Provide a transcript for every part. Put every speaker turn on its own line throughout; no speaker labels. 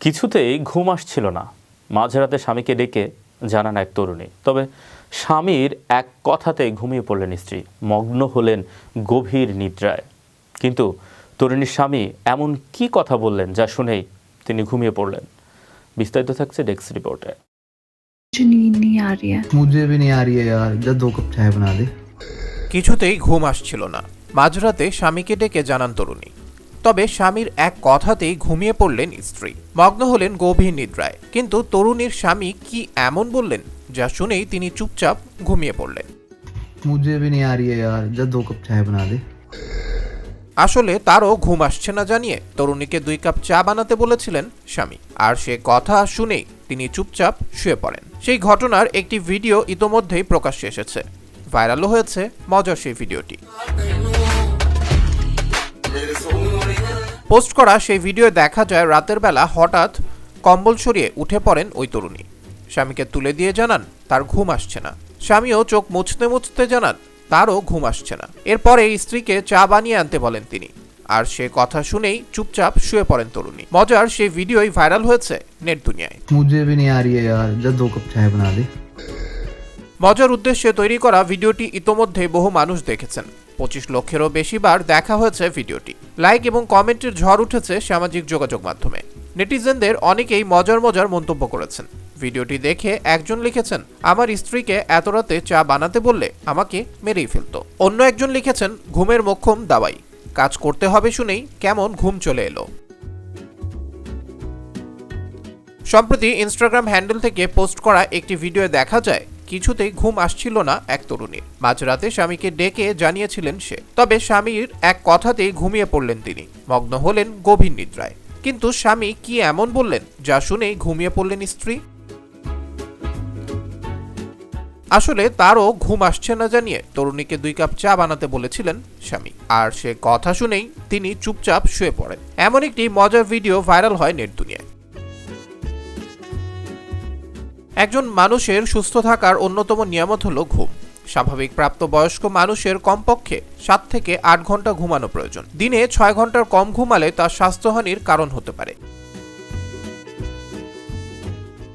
কিছুতেই ঘুম আসছিল না। মাঝরাতে স্বামীকে ডেকে জানান এক তরুণী। তবে স্বামীর এক কথাতেই ঘুমিয়ে পড়লেন স্ত্রী, মগ্ন হলেন গভীর নিদ্রায়। কিন্তু তরুণীর স্বামী এমন কি কথা বললেন যা শুনেই তিনি ঘুমিয়ে পড়লেন? বিস্তারিত থাকছে ডেস্ক রিপোর্টে।
नींद नहीं आ रही है।
मुझे भी नहीं आ रही है यार, जब 2 कप चाय बना दे।
কিছুতেই ঘুম আসছিল না। মাঝরাতে স্বামীকে ডেকে জানান তরুণী। তবে স্বামীর এক কথাতেই ঘুমিয়ে পড়লেন স্ত্রী, মগ্ন হলেন গভীর নিদ্রায়। কিন্তু তরুণীর স্বামী কি এমন বললেন যা শুনেই তিনি চুপচাপ ঘুমিয়ে পড়লেন?
मुझे भी नहीं आ रही है यार, जब 2 कप चाय बना दे।
আসলে তারও ঘুম আসছে না জানিয়ে তরুণীকে 2 কাপ চা বানাতে বলেছিলেন স্বামী, আর সে কথা শুনেই তিনি চুপচাপ শুয়ে পড়েন। সেই ঘটনার একটি ভিডিও ইতোমধ্যেই প্রকাশ্যে এসেছে। ভাইরালও হয়েছে মজার সেই ভিডিওটি। পোস্ট করা সেই ভিডিও দেখা যায় রাতের বেলা হঠাৎ কম্বল সরিয়ে উঠে পড়েন ওই তরুণী। স্বামীকে তুলে দিয়ে জানান তার ঘুম আসছে না। স্বামীও চোখ মুছতে মুছতে জানান তারও ঘুম আসছে না। এরপরে স্ত্রীকে চা বানিয়ে আনতে বলেন তিনি, আর সে কথা শুনেই চুপচাপ শুয়ে পড়েন তরুণী। মজার সেই ভিডিওই ভাইরাল হয়েছে নেট দুনিয়ায়।
मुझे भी नहीं आ रही है यार, जब 2 कप चाय बना दे।
মজার উদ্দেশ্যে তৈরি করা ভিডিওটি ইতোমধ্যে বহু মানুষ দেখেছেন। 25 লক্ষেরও বেশি বার দেখা হয়েছে ভিডিওটি। লাইক এবং কমেন্টের ঝড় উঠেছে সামাজিক যোগাযোগ মাধ্যমে। নেটিজেনদের অনেকেই মজার মজার মন্তব্য করেছেন। ভিডিওটি দেখে একজন লিখেছেন, আমার স্ত্রীকে এত রাতে চা বানাতে বললে আমাকে মেরেই ফেলতো। অন্য একজন লিখেছেন, ঘুমের মোক্ষম দাওয়াই, কাজ করতে হবে শুনেই কেমন ঘুম চলে এলো। সম্প্রতি ইনস্টাগ্রাম হ্যান্ডেল থেকে পোস্ট করা একটি ভিডিও দেখা যায় কিছুতেই ঘুম আসছিল না এক তরুণীর। মাঝরাতে স্বামীকে ডেকে জানিয়েছিলেন সে, তবে স্বামীর এক কথাতেই ঘুমিয়ে পড়লেন তিনি, মগ্ন হলেন গভীর নিদ্রায়। কিন্তু স্বামী কি এমন বললেন যা শুনেই ঘুমিয়ে পড়লেন স্ত্রী? আসলে তারও ঘুম আসছে না জানিয়ে তরুণীকে 2 কাপ চা বানাতে বলেছিলেন স্বামী, আর সে কথা শুনেই তিনি চুপচাপ শুয়ে পড়েন। এমন একটি মজার ভিডিও ভাইরাল হয় নেট দুনিয়ায়। একজন মানুষের সুস্থ থাকার অন্যতম নিয়ামত হলো ঘুম। স্বাভাবিক প্রাপ্তবয়স্ক মানুষের কমপক্ষে 7 থেকে 8 ঘন্টা ঘুমানো প্রয়োজন। দিনে 6 ঘন্টার কম ঘুমালে তা স্বাস্থ্যহানির কারণ হতে পারে।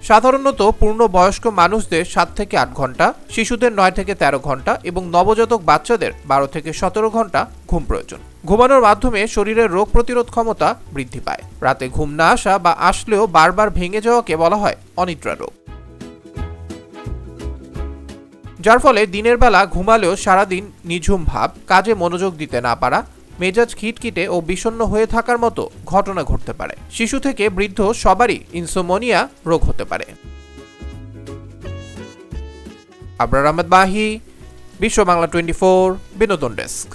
সাধারণত পূর্ণবয়স্ক মানুষদের 7 থেকে 8 ঘন্টা, শিশুদের 9 থেকে 13 ঘন্টা এবং নবজাতক বাচ্চাদের 12 থেকে 17 ঘন্টা ঘুম প্রয়োজন। ঘুমানোর মাধ্যমে শরীরের রোগ প্রতিরোধ ক্ষমতা বৃদ্ধি পায়। রাতে ঘুম না আসা বা আসলেও বারবার ভেঙে যাওয়াকে বলা হয় অনিদ্রা রোগ, যার ফলে দিনের বেলা ঘুমালেও সারাদিন নিঝুম ভাব, কাজে মনোযোগ দিতে না পারা, মেজাজ খিটখিটে ও বিষণ্ণ হয়ে থাকার মতো ঘটনা ঘটতে পারে। শিশু থেকে বৃদ্ধ সবারই ইনসোমনিয়া রোগ হতে পারে। আবরার আহমেদ মাহি, বিশ্ব বাংলা 24 বিনোদন ডেস্ক।